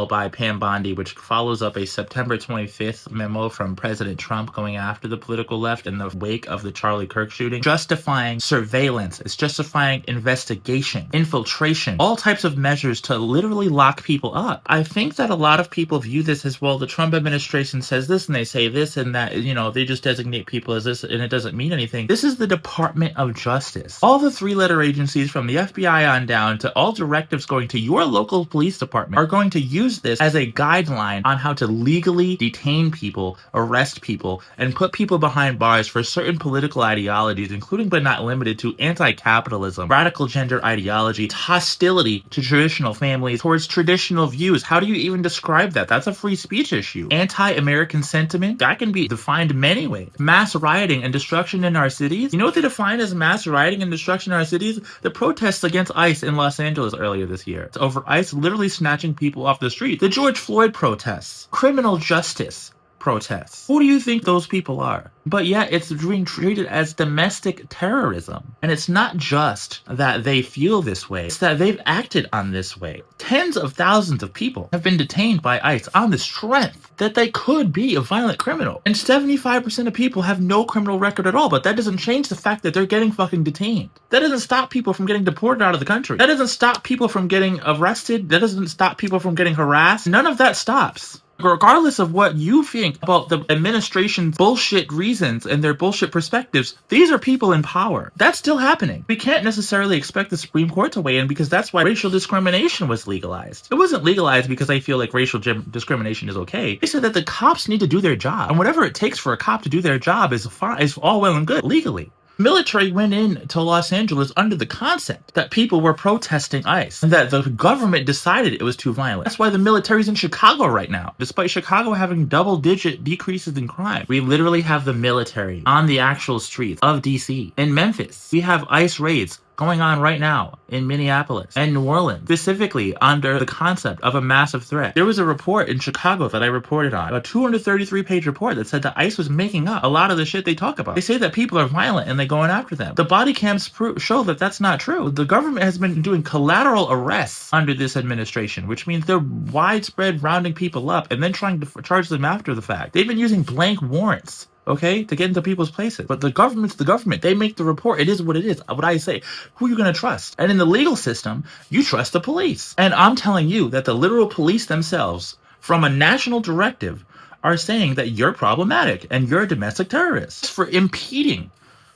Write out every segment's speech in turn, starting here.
by Pam Bondi, which follows up a September 25th memo from President Trump going after the political left in the wake of the Charlie Kirk shooting, justifying surveillance. It's justifying investigation, infiltration, all types of measures to literally lock people up. I think that a lot of people view this as, well, the Trump administration says this and they say this and that, they just designate people as this and it doesn't mean anything. This is the Department of Justice. All the three-letter agencies from the FBI on down to all directives going to your local police department are going to use this as a guideline on how to legally detain people, arrest people, and put people behind bars for certain political ideologies, including but not limited to anti-capitalism, radical gender ideology, hostility to traditional families, towards traditional views. How do you even describe that? That's a free speech issue. Anti-American sentiment, that can be defined many ways. Mass rioting and destruction in our cities. You know what they define as mass rioting and destruction in our cities? The protests against ICE in Los Angeles earlier this year. It's over ICE literally snatching people off the street. The George Floyd protests, criminal justice protests. Who do you think those people are? But yet it's being treated as domestic terrorism. And it's not just that they feel this way, it's that they've acted on this way. Tens of thousands of people have been detained by ICE on the strength that they could be a violent criminal. And 75% of people have no criminal record at all, but that doesn't change the fact that they're getting fucking detained. That doesn't stop people from getting deported out of the country. That doesn't stop people from getting arrested. That doesn't stop people from getting harassed. None of that stops. Regardless of what you think about the administration's bullshit reasons and their bullshit perspectives, these are people in power. That's still happening. We can't necessarily expect the Supreme Court to weigh in because that's why racial discrimination was legalized. It wasn't legalized because they feel like racial discrimination is okay. They said that the cops need to do their job. And whatever it takes for a cop to do their job is fine, is all well and good legally. Military went into Los Angeles under the concept that people were protesting ICE and that the government decided it was too violent. That's why the military's in Chicago right now. Despite Chicago having double-digit decreases in crime, we literally have the military on the actual streets of DC. In Memphis, we have ICE raids going on right now in Minneapolis and New Orleans, specifically under the concept of a massive threat. There was a report in Chicago that I reported on, a 233-page report that said that ICE was making up a lot of the shit they talk about. They say that people are violent and they're going after them. The body cams show that that's not true. The government has been doing collateral arrests under this administration, which means they're widespread rounding people up and then trying to charge them after the fact. They've been using blank warrants, okay, to get into people's places. But the government's the government. They make the report. It is what it is. What I say, who are you going to trust? And in the legal system, you trust the police. And I'm telling you that the literal police themselves, from a national directive, are saying that you're problematic and you're a domestic terrorist just for impeding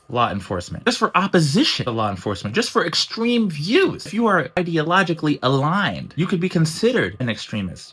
law enforcement, just for opposition to law enforcement, just for extreme views. If you are ideologically aligned, you could be considered an extremist.